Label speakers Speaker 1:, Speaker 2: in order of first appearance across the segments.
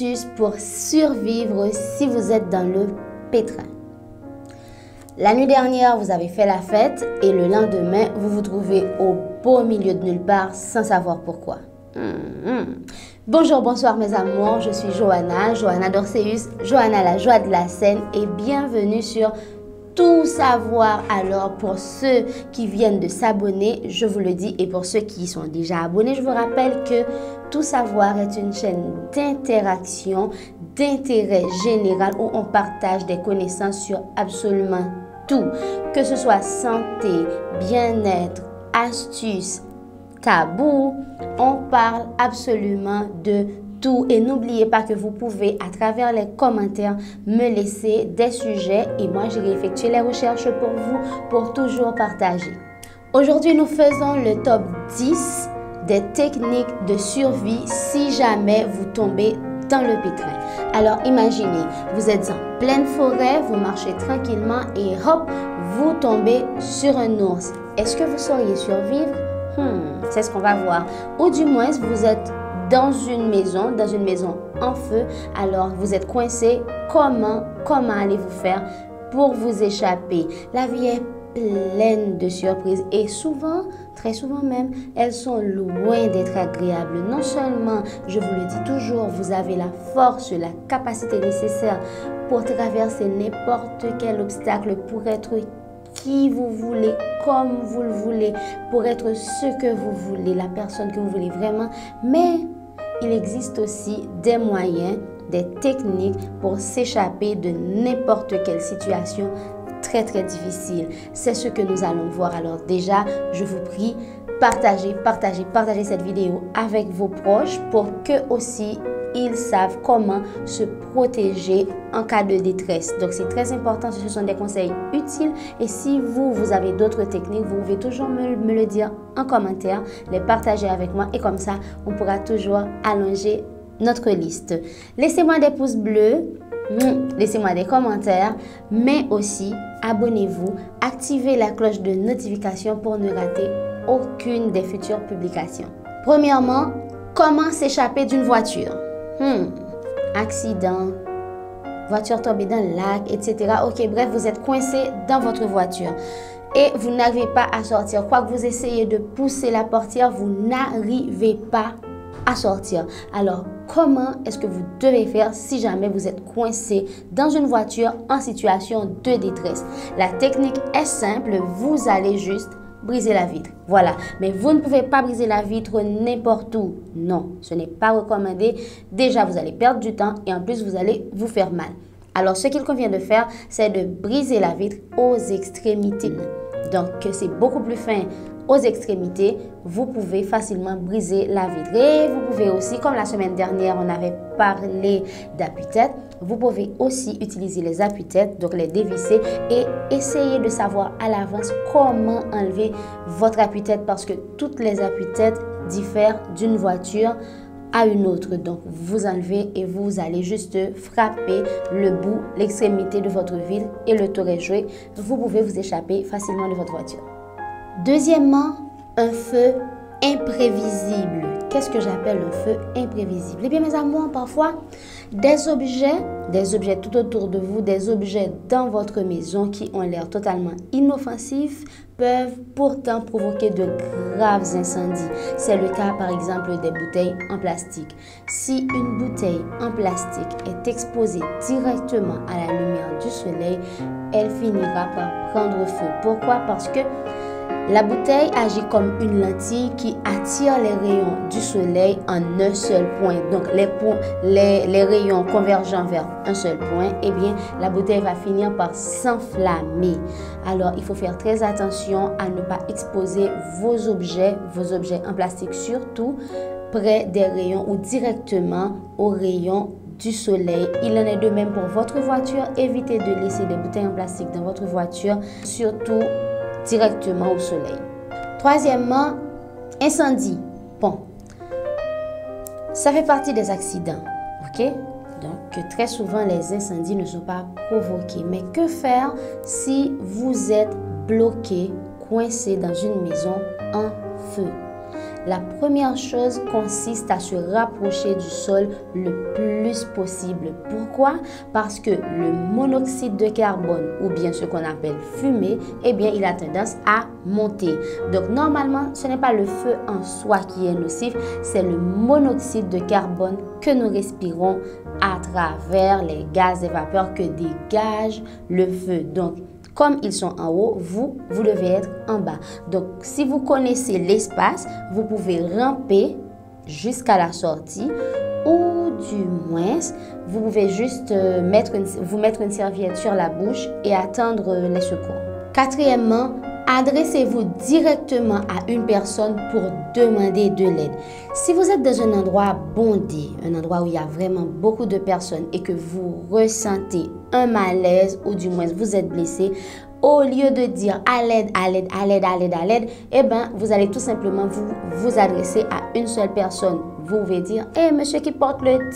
Speaker 1: astuces pour survivre si vous êtes dans le pétrin. La nuit dernière, vous avez fait la fête et le lendemain, vous vous trouvez au beau milieu de nulle part sans savoir pourquoi. Bonjour, bonsoir mes amours, je suis Johanna Dorseus, Johanna la joie de la scène et bienvenue sur Tout savoir. Alors pour ceux qui viennent de s'abonner, je vous le dis, et pour ceux qui sont déjà abonnés, je vous rappelle que Tout savoir est une chaîne d'interaction, d'intérêt général où on partage des connaissances sur absolument tout, que ce soit santé, bien-être, astuces, tabous, on parle absolument de tout. Et n'oubliez pas que vous pouvez, à travers les commentaires, me laisser des sujets et moi, j'irai effectuer les recherches pour vous pour toujours partager. Aujourd'hui, nous faisons le top 10 des techniques de survie si jamais vous tombez dans le pétrin. Alors, imaginez, vous êtes en pleine forêt, vous marchez tranquillement et hop, vous tombez sur un ours. Est-ce que vous sauriez survivre? C'est ce qu'on va voir. Ou du moins, vous êtes dans une maison en feu, alors vous êtes coincé. Comment allez-vous faire pour vous échapper? La vie est pleine de surprises et souvent, très souvent même, elles sont loin d'être agréables. Non seulement, je vous le dis toujours, vous avez la force, la capacité nécessaire pour traverser n'importe quel obstacle, pour être qui vous voulez, comme vous le voulez, pour être ce que vous voulez, la personne que vous voulez vraiment. Mais il existe aussi des moyens, des techniques pour s'échapper de n'importe quelle situation très difficile. C'est ce que nous allons voir. Alors déjà, je vous prie, partagez cette vidéo avec vos proches pour que aussi ils savent comment se protéger en cas de détresse. Donc c'est très important, ce sont des conseils utiles et si vous avez d'autres techniques, vous pouvez toujours me le dire en commentaire, les partager avec moi et comme ça, on pourra toujours allonger notre liste. Laissez-moi des pouces bleus, laissez-moi des commentaires, mais aussi abonnez-vous, activez la cloche de notification pour ne rater aucune des futures publications. Premièrement, comment s'échapper d'une voiture? Accident, voiture tombée dans le lac, etc. Ok, bref, vous êtes coincé dans votre voiture et vous n'arrivez pas à sortir. Quoi que vous essayez de pousser la portière, vous n'arrivez pas à sortir. Alors, comment est-ce que vous devez faire si jamais vous êtes coincé dans une voiture en situation de détresse? La technique est simple, vous allez juste briser la vitre. Voilà. Mais vous ne pouvez pas briser la vitre n'importe où. Non, ce n'est pas recommandé. Déjà, vous allez perdre du temps et en plus, vous allez vous faire mal. Alors, ce qu'il convient de faire, c'est de briser la vitre aux extrémités. Donc, c'est beaucoup plus fin aux extrémités. Vous pouvez facilement briser la vitre. Et vous pouvez aussi, comme la semaine dernière, on avait parlé d'appuie-tête, vous pouvez aussi utiliser les appuie-têtes, donc les dévisser et essayer de savoir à l'avance comment enlever votre appuie-tête parce que toutes les appuie-têtes diffèrent d'une voiture à une autre. Donc, vous enlevez et vous allez juste frapper le bout, l'extrémité de votre vitre et le tour est joué. Vous pouvez vous échapper facilement de votre voiture. Deuxièmement, un feu imprévisible. Qu'est-ce que j'appelle un feu imprévisible? Eh bien, mes amours, parfois, des objets tout autour de vous, des objets dans votre maison qui ont l'air totalement inoffensifs, peuvent pourtant provoquer de graves incendies. C'est le cas, par exemple, des bouteilles en plastique. Si une bouteille en plastique est exposée directement à la lumière du soleil, elle finira par prendre feu. Pourquoi? Parce que la bouteille agit comme une lentille qui attire les rayons du soleil en un seul point. Donc, les rayons convergeant vers un seul point, eh bien, la bouteille va finir par s'enflammer. Alors, il faut faire très attention à ne pas exposer vos objets en plastique, surtout près des rayons ou directement aux rayons du soleil. Il en est de même pour votre voiture. Évitez de laisser des bouteilles en plastique dans votre voiture, surtout directement au soleil. Troisièmement, incendie. Bon, ça fait partie des accidents, ok? Donc, très souvent, les incendies ne sont pas provoqués. Mais que faire si vous êtes bloqué, coincé dans une maison en feu? La première chose consiste à se rapprocher du sol le plus possible. Pourquoi? Parce que le monoxyde de carbone, ou bien ce qu'on appelle fumée, eh bien, il a tendance à monter. Donc, normalement, ce n'est pas le feu en soi qui est nocif, c'est le monoxyde de carbone que nous respirons à travers les gaz et vapeurs que dégage le feu. Donc, comme ils sont en haut, vous devez être en bas. Donc, si vous connaissez l'espace, vous pouvez ramper jusqu'à la sortie ou du moins, vous pouvez juste vous mettre une serviette sur la bouche et attendre les secours. Quatrièmement, adressez-vous directement à une personne pour demander de l'aide. Si vous êtes dans un endroit bondé, un endroit où il y a vraiment beaucoup de personnes et que vous ressentez un malaise ou du moins vous êtes blessé, au lieu de dire à l'aide, à l'aide, à l'aide, à l'aide, à l'aide, eh bien, vous allez tout simplement vous adresser à une seule personne. Vous pouvez dire, hey, monsieur qui porte le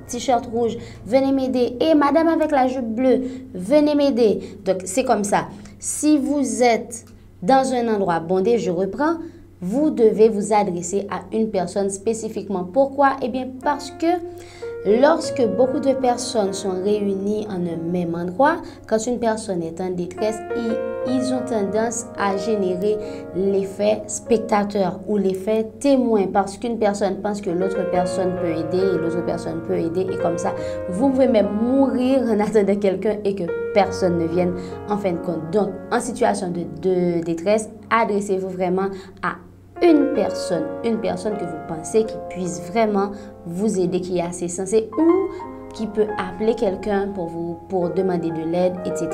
Speaker 1: t-shirt rouge, venez m'aider. Hey, madame avec la jupe bleue, venez m'aider. Donc, c'est comme ça. Si vous êtes dans un endroit bondé, je reprends, vous devez vous adresser à une personne spécifiquement. Pourquoi? Eh bien, parce que lorsque beaucoup de personnes sont réunies en un même endroit, quand une personne est en détresse, ils ont tendance à générer l'effet spectateur ou l'effet témoin parce qu'une personne pense que l'autre personne peut aider et l'autre personne peut aider et comme ça, vous pouvez même mourir en attendant quelqu'un et que personne ne vienne en fin de compte. Donc, en situation de détresse, adressez-vous vraiment à une personne que vous pensez qui puisse vraiment vous aider, qui est assez sensé ou qui peut appeler quelqu'un pour demander de l'aide, etc.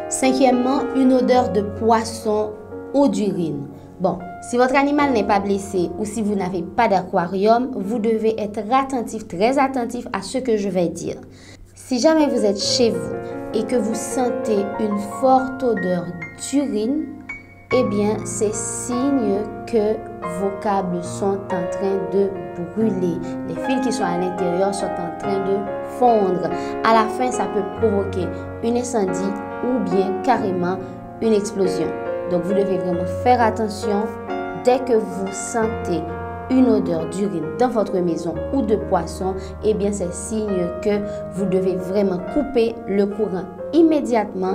Speaker 1: Cinquièmement, une odeur de poisson ou d'urine. Bon, si votre animal n'est pas blessé ou si vous n'avez pas d'aquarium, vous devez être attentif, très attentif à ce que je vais dire. Si jamais vous êtes chez vous et que vous sentez une forte odeur d'urine, eh bien, c'est signe que vos câbles sont en train de brûler. Les fils qui sont à l'intérieur sont en train de fondre. À la fin, ça peut provoquer un incendie ou bien carrément une explosion. Donc, vous devez vraiment faire attention dès que vous sentez une odeur d'urine dans votre maison ou de poisson, eh bien, c'est signe que vous devez vraiment couper le courant immédiatement,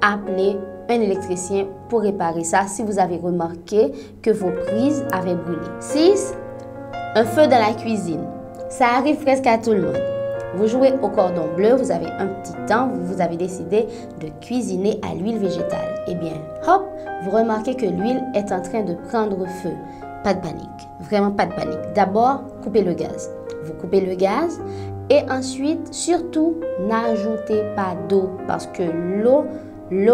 Speaker 1: appeler un électricien pour réparer ça si vous avez remarqué que vos prises avaient brûlé. 6. Un feu dans la cuisine. Ça arrive presque à tout le monde. Vous jouez au cordon bleu, vous avez un petit temps, vous avez décidé de cuisiner à l'huile végétale. Eh bien, hop, vous remarquez que l'huile est en train de prendre feu. Pas de panique, vraiment pas de panique. D'abord, coupez le gaz. Vous coupez le gaz et ensuite, surtout, n'ajoutez pas d'eau parce que l'eau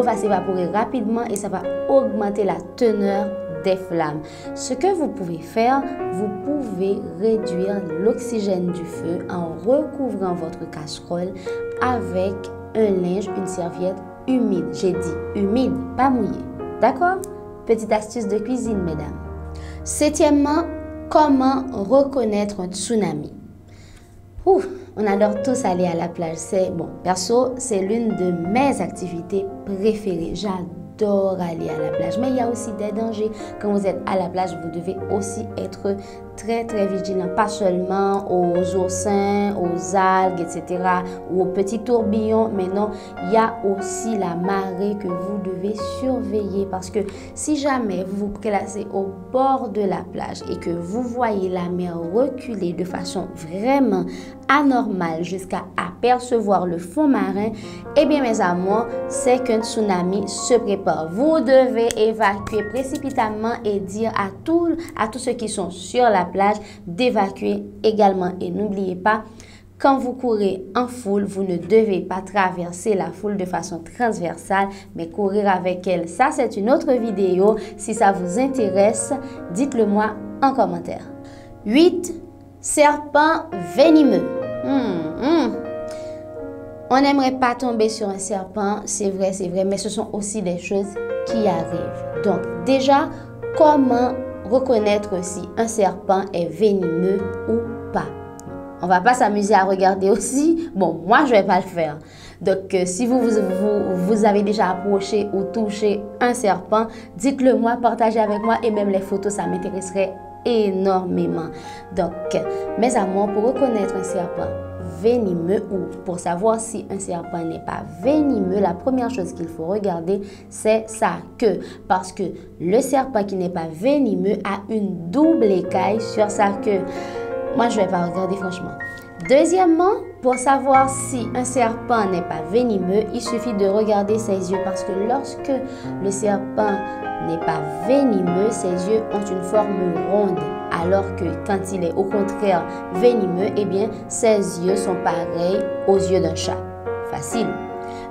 Speaker 1: va s'évaporer rapidement et ça va augmenter la teneur des flammes. Ce que vous pouvez faire, vous pouvez réduire l'oxygène du feu en recouvrant votre casserole avec un linge, une serviette humide. J'ai dit humide, pas mouillé. D'accord? Petite astuce de cuisine, mesdames. Septièmement, comment reconnaître un tsunami? On adore tous aller à la plage. Perso, c'est l'une de mes activités préférées. J'adore aller à la plage. Mais il y a aussi des dangers. Quand vous êtes à la plage, vous devez aussi être très très vigilant. Pas seulement aux oursins, aux algues, etc. ou aux petits tourbillons. Mais non, il y a aussi la marée que vous devez surveiller. Parce que si jamais vous vous placez au bord de la plage et que vous voyez la mer reculer de façon vraiment anormale jusqu'à apercevoir le fond marin, eh bien mes amours, c'est qu'un tsunami se prépare. Vous devez évacuer précipitamment et dire à tous ceux qui sont sur la plage d'évacuer également. Et n'oubliez pas, quand vous courez en foule, vous ne devez pas traverser la foule de façon transversale, mais courir avec elle. Ça, c'est une autre vidéo. Si ça vous intéresse, dites-le moi en commentaire. 8. Serpent venimeux. On n'aimerait pas tomber sur un serpent, c'est vrai, mais ce sont aussi des choses qui arrivent. Donc, déjà, comment reconnaître si un serpent est venimeux ou pas? On va pas s'amuser à regarder aussi. Bon, moi, je vais pas le faire. Donc, si vous avez déjà approché ou touché un serpent, dites-le moi, partagez avec moi et même les photos, ça m'intéresserait énormément. Donc, mes amours, pour reconnaître un serpent venimeux ou pour savoir si un serpent n'est pas venimeux, la première chose qu'il faut regarder, c'est sa queue. Parce que le serpent qui n'est pas venimeux a une double écaille sur sa queue. Moi, je ne vais pas regarder franchement. Deuxièmement, pour savoir si un serpent n'est pas venimeux, il suffit de regarder ses yeux parce que lorsque le serpent n'est pas venimeux, ses yeux ont une forme ronde. Alors que quand il est au contraire venimeux, eh bien, ses yeux sont pareils aux yeux d'un chat. Facile.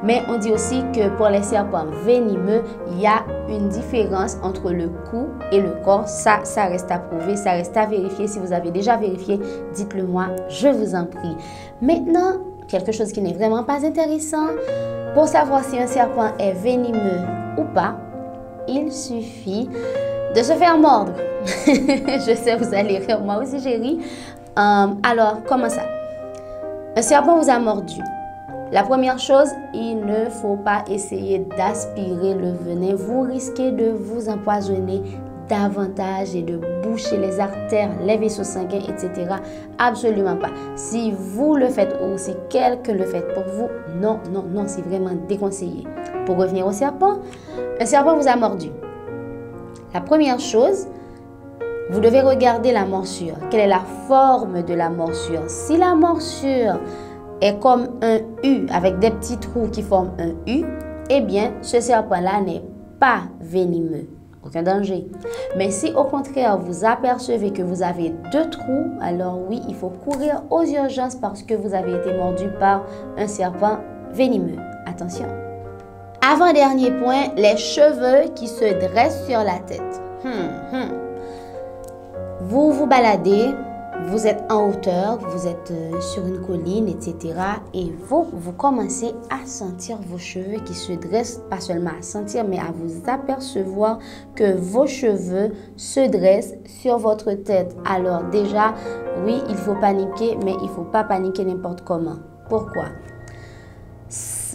Speaker 1: Mais on dit aussi que pour les serpents venimeux, il y a une différence entre le cou et le corps. Ça reste à prouver, ça reste à vérifier. Si vous avez déjà vérifié, dites-le moi, je vous en prie. Maintenant, quelque chose qui n'est vraiment pas intéressant, pour savoir si un serpent est venimeux ou pas, il suffit de se faire mordre. Je sais, vous allez rire, moi aussi j'ai ri. Alors, comment ça? Un serpent vous a mordu. La première chose, il ne faut pas essayer d'aspirer le venin. Vous risquez de vous empoisonner davantage et de boucher les artères, les vaisseaux sanguins, etc. Absolument pas. Si vous le faites ou si quelqu'un le fait pour vous, non, non, non, c'est vraiment déconseillé. Pour revenir au serpent, un serpent vous a mordu. La première chose, vous devez regarder la morsure. Quelle est la forme de la morsure? Si la morsure est comme un U avec des petits trous qui forment un U, eh bien, ce serpent-là n'est pas venimeux. Aucun danger. Mais si au contraire, vous apercevez que vous avez 2 trous, alors oui, il faut courir aux urgences parce que vous avez été mordu par un serpent venimeux. Attention. Avant-dernier point, les cheveux qui se dressent sur la tête. Vous vous baladez, vous êtes en hauteur, vous êtes sur une colline, etc. Et vous commencez à sentir vos cheveux qui se dressent, pas seulement à sentir, mais à vous apercevoir que vos cheveux se dressent sur votre tête. Alors déjà, oui, il faut paniquer, mais il ne faut pas paniquer n'importe comment. Pourquoi?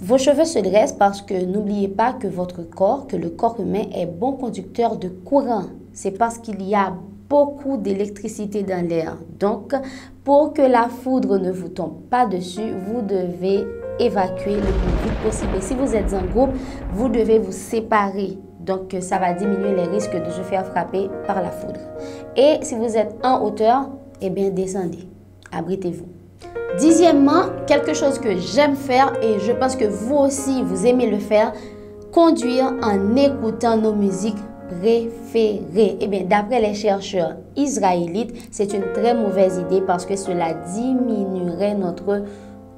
Speaker 1: Vos cheveux se dressent parce que n'oubliez pas que votre corps, que le corps humain est bon conducteur de courant. C'est parce qu'il y a beaucoup d'électricité dans l'air. Donc, pour que la foudre ne vous tombe pas dessus, vous devez évacuer le plus vite possible. Et si vous êtes en groupe, vous devez vous séparer. Donc, ça va diminuer les risques de se faire frapper par la foudre. Et si vous êtes en hauteur, eh bien, descendez. Abritez-vous. Dixièmement, quelque chose que j'aime faire et je pense que vous aussi, vous aimez le faire, conduire en écoutant nos musiques préférées. Eh bien, d'après les chercheurs israélites, c'est une très mauvaise idée parce que cela diminuerait notre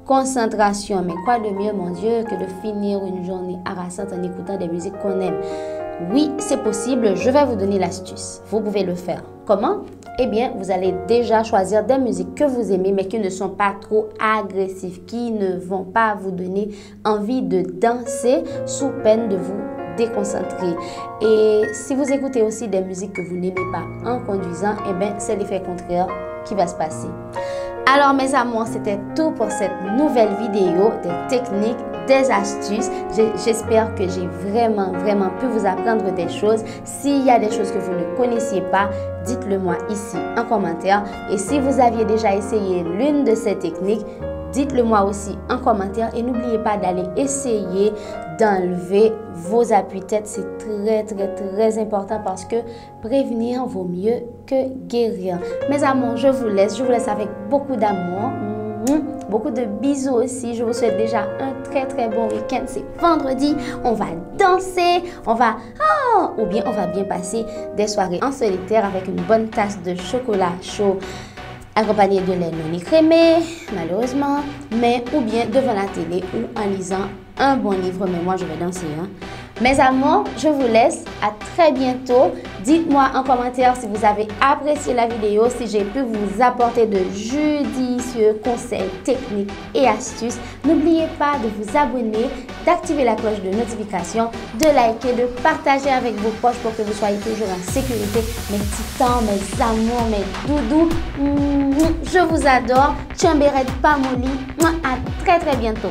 Speaker 1: concentration. Mais quoi de mieux, mon Dieu, que de finir une journée harassante en écoutant des musiques qu'on aime? Oui, c'est possible. Je vais vous donner l'astuce. Vous pouvez le faire. Comment? Eh bien, vous allez déjà choisir des musiques que vous aimez, mais qui ne sont pas trop agressives, qui ne vont pas vous donner envie de danser sous peine de vous déconcentrer. Et si vous écoutez aussi des musiques que vous n'aimez pas en conduisant, eh bien, c'est l'effet contraire qui va se passer. Alors, mes amours, c'était tout pour cette nouvelle vidéo des techniques, des astuces. J'espère que j'ai vraiment pu vous apprendre des choses. S'il y a des choses que vous ne connaissiez pas, dites-le moi ici en commentaire. Et si vous aviez déjà essayé l'une de ces techniques, dites-le moi aussi en commentaire. Et n'oubliez pas d'aller essayer d'enlever vos appuis-têtes. C'est très important parce que prévenir vaut mieux que guérir. Mes amours, je vous laisse avec beaucoup d'amour. Beaucoup de bisous aussi. Je vous souhaite déjà un très bon week-end. C'est vendredi. On va danser. On va bien passer des soirées en solitaire avec une bonne tasse de chocolat chaud accompagné de lait non écrémé, malheureusement, mais ou bien devant la télé ou en lisant un bon livre. Mais moi, je vais danser. Mes amours, je vous laisse. À très bientôt. Dites-moi en commentaire si vous avez apprécié la vidéo, si j'ai pu vous apporter de judicieux conseils, techniques et astuces. N'oubliez pas de vous abonner, d'activer la cloche de notification, de liker, de partager avec vos proches pour que vous soyez toujours en sécurité. Mes titans, mes amours, mes doudous, je vous adore. Tchamberet Pamoli. À très bientôt.